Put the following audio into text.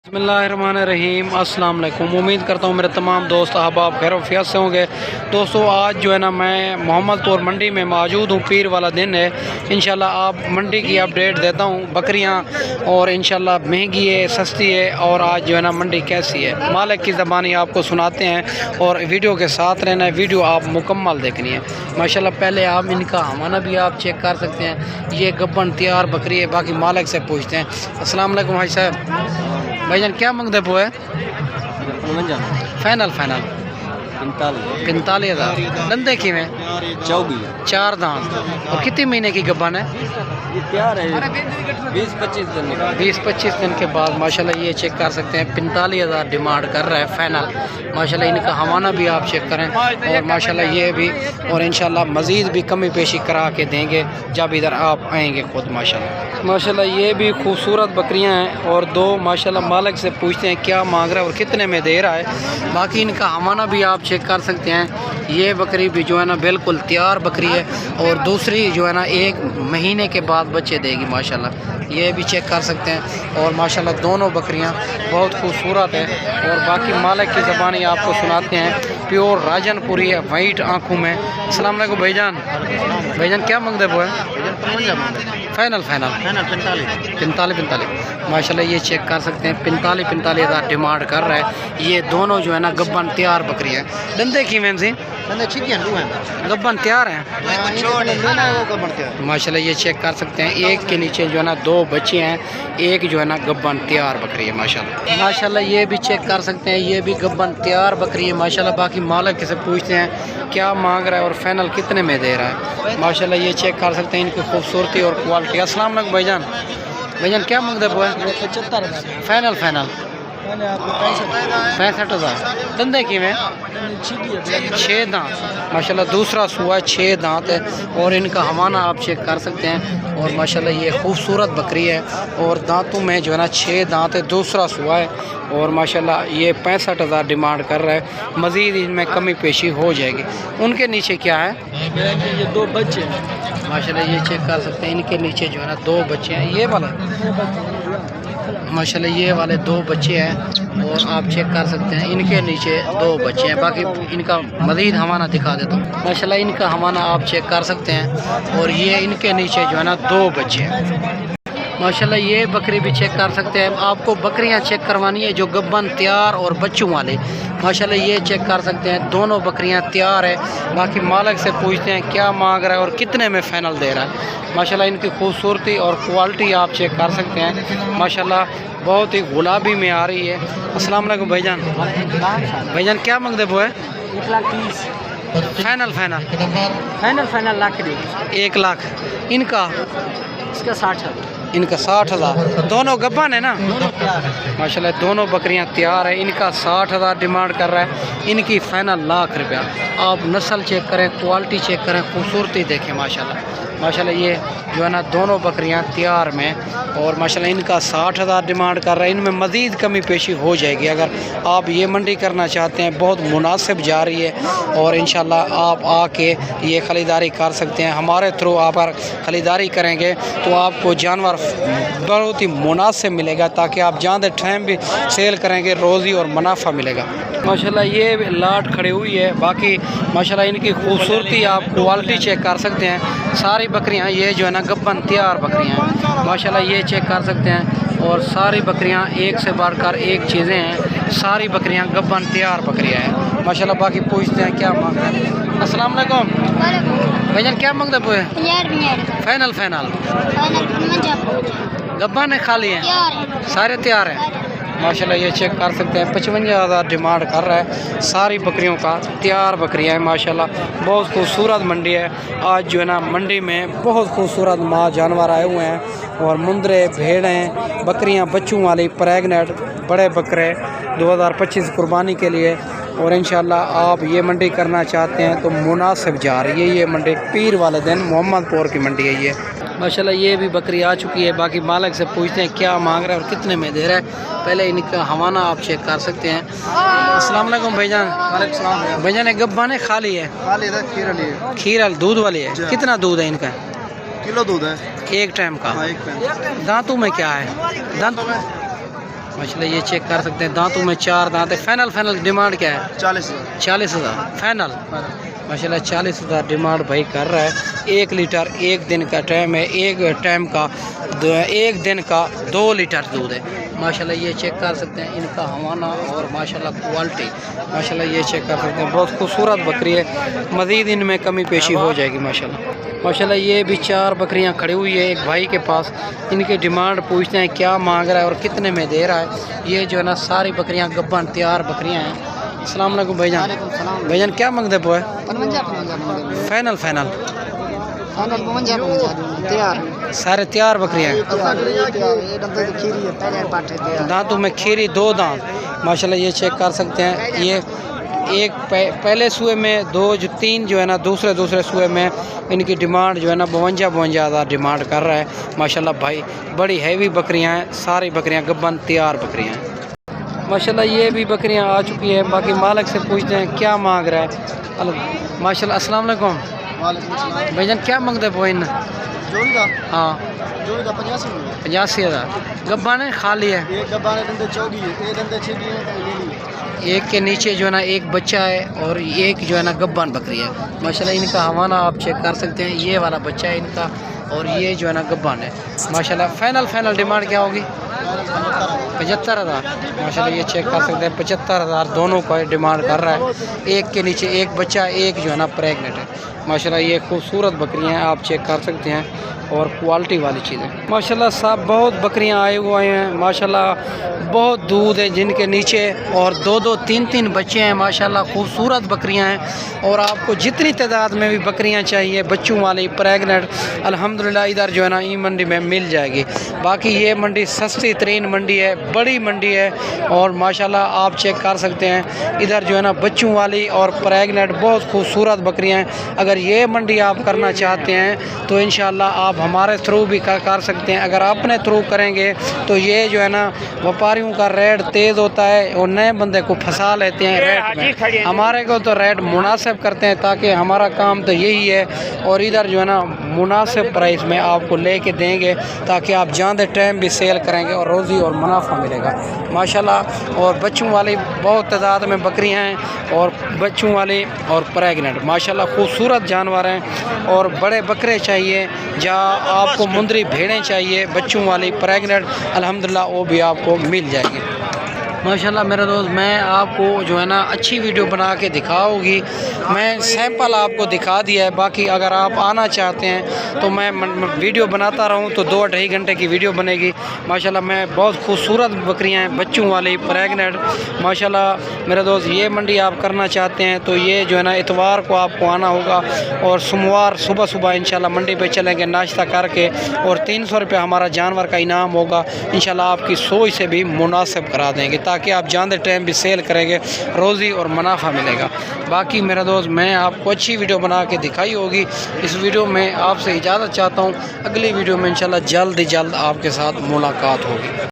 बिस्मिल्लाहिर्रहमानिर्रहीम। अस्सलाम वालेकुम। उम्मीद करता हूँ मेरे तमाम दोस्त अहबाब खैर वफियत से होंगे। दोस्तों आज जो है ना मैं मोहम्मदपुर मंडी में मौजूद हूँ। पीर वाला दिन है। इंशाल्लाह आप मंडी की अपडेट देता हूँ। बकरियाँ और इंशाल्लाह महंगी है सस्ती है और आज जो है ना मंडी कैसी है मालिक की ज़बानी आपको सुनाते हैं और वीडियो के साथ रहना है। वीडियो आप मुकम्मल देखनी है माशाल्लाह। पहले आप इनका हवाना भी आप चेक कर सकते हैं। ये गब्बन तैयार बकरी है। बाकी मालिक से पूछते हैं। अस्सलाम वालेकुम भाई साहब। भाईजान क्या मंगते पो है? फाइनल 45,000। दंदे की में 4 दांत और कितने महीने की गब्बन है? ये तैयार है 20-25 दिन 20-25 दिन के बाद माशाल्लाह ये चेक कर सकते हैं। 45,000 डिमांड कर रहा है फाइनल। माशाल्लाह इनका हवाना भी आप चेक करें और माशाल्लाह ये भी और इंशाल्लाह मज़ीद भी कमी पेशी करा के देंगे जब इधर आप आएंगे खुद। माशाल्लाह ये भी खूबसूरत बकरियां हैं और दो माशाल्लाह मालिक से पूछते हैं क्या मांग रहा है और कितने में दे रहा है। बाकी इनका हवाना भी आप चेक कर सकते हैं। ये बकरी भी जो है ना बिल्कुल तैयार बकरी है और दूसरी जो है ना 1 महीने के बाद बच्चे देगी माशाल्लाह। ये भी चेक कर सकते हैं और माशाल्लाह दोनों बकरियां बहुत खूबसूरत है। और बाकी मालिक की ज़बानी आपको सुनाते हैं। प्योर राजनपुरी है वाइट आँखों में। अस्सलाम वालेकुम भाईजान क्या मांगते वो है? फाइनल 45 माशाल्लाह ये चेक कर सकते हैं। 45,000 डिमांड कर रहा है। ये दोनों जो है ना गब्बन तैयार बकरी है। दंदे की में से गब्बन तैयार हैं माशाल्लाह ये चेक कर सकते हैं। एक के नीचे जो है ना 2 बच्चे हैं। एक जो है ना गब्बन तैयार बकरी है माशाल्लाह ये भी चेक कर सकते हैं। ये भी गब्बन तैयार बकरी है माशाल्लाह। बाकी मालिक से पूछते हैं क्या मांग रहा है और फाइनल कितने में दे रहा है माशाल्लाह। ये चेक कर सकते हैं इनकी खूबसूरती और क्वालिटी। अस्सलाम वालेकुम भाईजान क्या मांगते वो है? 75 फाइनल 65,000। धंधे की में 6 दांत माशाल्लाह। दूसरा सुआ 6 दांत है और इनका हवाना आप चेक कर सकते हैं। और माशाल्लाह ये खूबसूरत बकरी है और दांतों में जो है ना 6 दांत है। दूसरा सुआ है और माशाल्लाह ये 65,000 डिमांड कर रहा है। मज़ीद इनमें कमी पेशी हो जाएगी। उनके नीचे क्या है? ये 2 बच्चे माशाल्लाह ये चेक कर सकते हैं। इनके नीचे जो है ना 2 बच्चे हैं। ये वाला माशाल्लाह ये वाले 2 बच्चे हैं और आप चेक कर सकते हैं इनके नीचे 2 बच्चे हैं। बाकी इनका मज़ीद हवाना दिखा देता हूँ माशाल्लाह। इनका हवाना आप चेक कर सकते हैं और ये इनके नीचे जो है ना 2 बच्चे हैं माशाल्लाह। ये बकरी भी चेक कर सकते हैं। आपको बकरियां चेक करवानी है जो गब्बन तैयार और बच्चों वाले माशाल्लाह ये चेक कर सकते हैं। दोनों बकरियां तैयार है। बाकी मालिक से पूछते हैं क्या मांग रहा है और कितने में फ़ाइनल दे रहा है माशाल्लाह। इनकी खूबसूरती और क्वालिटी आप चेक कर सकते हैं माशाल्लाह। बहुत ही गुलाबी में आ रही है। अस्सलाम वालेकुम भाईजान क्या मांगते वो है? 1,30,000 फाइनल लाख 1 लाख। इनका इसका 60,000 इनका 60,000। दोनों गब्बन है ना माशाल्लाह। दोनों बकरियां तैयार है। इनका 60,000 डिमांड कर रहा है। इनकी फाइनल लाख रुपया। आप नस्ल चेक करें क्वालिटी चेक करें खूबसूरती देखें माशाल्लाह। ये जो है ना दोनों बकरियां तैयार में और माशाल्लाह इनका 60,000 डिमांड कर रहा है। इनमें मज़ीद कमी पेशी हो जाएगी अगर आप ये मंडी करना चाहते हैं। बहुत मुनासिब जा रही है और इंशाल्लाह आप आके ये ख़रीदारी कर सकते हैं। हमारे थ्रू आप ख़रीदारी करेंगे तो आपको जानवर बहुत ही मुनासिब मिलेगा ताकि आप ज़्यादा टाइम भी सेल करेंगे रोज़ी और मुनाफा मिलेगा माशाल्लाह। ये लाट खड़ी हुई है। बाकी माशाल्लाह इनकी खूबसूरती आप क्वालिटी चेक कर सकते हैं। सारी बकरियां ये जो है ना गब्बन तैयार बकरियां हैं माशाल्लाह। ये चेक कर सकते हैं और सारी बकरियां एक से बढ़कर एक चीज़ें हैं। सारी बकरियां गब्बन तैयार बकरियां हैं माशाल्लाह। बाकी पूछते हैं क्या मांग रहे हैं। अस्सलाम वालेकुम भाईजान क्या मांगते वो है? फाइनल गब्बन है खाली है सारे तैयार हैं माशाल्लाह। ये चेक कर सकते हैं। 55,000 डिमांड कर रहा है। सारी बकरियों का तैयार बकरियां हैं माशाल्लाह। बहुत खूबसूरत मंडी है आज जो है ना। मंडी में बहुत खूबसूरत माँ जानवर आए हुए हैं और मुंदरे भेड़ें बकरियां बच्चों वाली प्रेगनेंट बड़े बकरे 2025 कुर्बानी के लिए। और इंशाल्लाह आप ये मंडी करना चाहते हैं तो मुनासिब जा रही है ये मंडी। पीर वाले दिन मोहम्मदपुर की मंडी है ये माशाल्लाह। ये भी बकरी आ चुकी है। बाकी मालिक से पूछते हैं क्या मांग रहा है और कितने में दे रहा है। पहले इनका हवाना आप चेक कर सकते हैं। अस्सलाम वालेकुम भाईजान। भाईजान एक गब्बन है खाली है? खीर दूध वाली है। कितना दूध है इनका? किलो दूध है एक टाइम का। एक टाइम। दांतों में क्या है? दांत माशाल्लाह ये चेक कर सकते हैं, दांतों में 4 दांत है। फाइनल डिमांड क्या है? 40,000 फाइनल। माशाल्लाह 40,000 डिमांड भाई कर रहा है। 1 लीटर 1 दिन का टाइम है, एक दिन का 2 लीटर दूध है। माशाल्लाह ये चेक कर सकते हैं इनका हवाना और माशाल्लाह क्वालिटी, माशाल्लाह ये चेक कर सकते हैं, बहुत खूबसूरत बकरी है। मज़ीद इनमें कमी पेशी हो जाएगी माशाल्लाह। ये भी 4 बकरियां खड़ी हुई है एक भाई के पास। इनकी डिमांड पूछते हैं क्या मांग रहा है और कितने में दे रहा है। ये जो है ना सारी बकरियां गब्बन तैयार बकरियां हैं। अस्सलाम वालेकुम भाईजान। भाईजान क्या मांगते पे? फाइनल सारे तैयार बकरियां हैं। दांतों में खीरी 2 दांत। माशाल्लाह ये चेक कर सकते हैं। ये एक पहले सूए में 3 जो है ना दूसरे सूए में इनकी डिमांड जो है ना 52,000 डिमांड कर रहा है। माशाल्लाह भाई बड़ी हैवी बकरियां हैं, सारी बकरियां गब्बन तैयार बकरियां हैं। माशाल्लाह ये भी बकरियां आ चुकी है। बाकी मालिक से पूछते हैं क्या मांग रहा है। माशाल्लाह अस्सलाम वालेकुम भाईजान क्या मांगते पे इन? हाँ 85,000 गब्बा ने खाली है। एक के नीचे जो है ना एक बच्चा है और एक जो है ना गब्बान बकरी है। माशाल्लाह इनका हवाना आप चेक कर सकते हैं, ये वाला बच्चा है इनका और ये जो है ना गब्बान है। माशाल्लाह फाइनल डिमांड क्या होगी? 75,000। माशाल्लाह ये चेक कर सकते हैं 75,000 दोनों का डिमांड कर रहा है। एक के नीचे एक बच्चा, एक जो है ना प्रेगनेंट है। माशाल्लाह ये खूबसूरत बकरियां हैं, आप चेक कर सकते हैं और क्वालिटी वाली चीज़ें। माशाल्लाह साहब बहुत बकरियां आए हुए हैं। माशाल्लाह बहुत दूध है जिनके नीचे और 2-2 3-3 बच्चे हैं। माशाल्लाह खूबसूरत बकरियां हैं और आपको जितनी तादाद में भी बकरियां चाहिए बच्चों वाली प्रेगनेंट, अल्हम्दुलिल्लाह इधर जो है ना ई मंडी में मिल जाएगी। बाकी ये मंडी सस्ती तरीन मंडी है, बड़ी मंडी है और माशाल्लाह आप चेक कर सकते हैं इधर जो है ना बच्चों वाली और प्रेगनेंट बहुत खूबसूरत बकरियां हैं। अगर ये मंडी आप करना चाहते हैं तो इंशाल्लाह आप हमारे थ्रू भी कर सकते हैं। अगर अपने थ्रू करेंगे तो ये जो है ना व्यापारियों का रेट तेज़ होता है और नए बंदे को फंसा लेते हैं रेट में। हमारे को तो रेट मुनासिब करते हैं ताकि हमारा काम तो यही है और इधर जो है ना मुनासिब प्राइस में आपको लेके देंगे ताकि आप जानते टाइम भी सेल करेंगे और रोज़ी और मुनाफा मिलेगा माशाल्लाह। और बच्चों वाली बहुत तादाद में बकरियां हैं और बच्चों वाली और प्रेगनेंट माशाल्लाह खूबसूरत जानवर हैं। और बड़े बकरे चाहिए जहाँ आपको मुंदरी भेड़ें चाहिए बच्चों वाली प्रेगनेंट, अल्हम्दुलिल्लाह वो भी आपको मिल जाएगी माशाल्लाह। मेरे दोस्त मैं आपको जो है ना अच्छी वीडियो बना के दिखाऊंगी। मैं सैंपल आपको दिखा दिया है, बाकी अगर आप आना चाहते हैं तो मैं वीडियो बनाता रहूं तो 2-2.5 घंटे की वीडियो बनेगी माशाल्लाह। मैं बहुत खूबसूरत बकरियां हैं बच्चों वाली प्रेगनेंट माशाल्लाह। मेरे दोस्त ये मंडी आप करना चाहते हैं तो ये जो है ना इतवार को आपको आना होगा और सोमवार सुबह इंशाल्लाह मंडी पे चलेंगे नाश्ता करके और 300 रुपये हमारा जानवर का इनाम होगा इंशाल्लाह। आपकी सोच से भी मुनासिब करा देंगे ताकि आप जानते टाइम भी सेल करेंगे, रोज़ी और मुनाफा मिलेगा। बाकी मेरा दोस्त मैं आपको अच्छी वीडियो बना के दिखाई होगी। इस वीडियो में आपसे इजाज़त चाहता हूँ। अगली वीडियो में इंशाल्लाह जल्द ही जल्द आपके साथ मुलाकात होगी।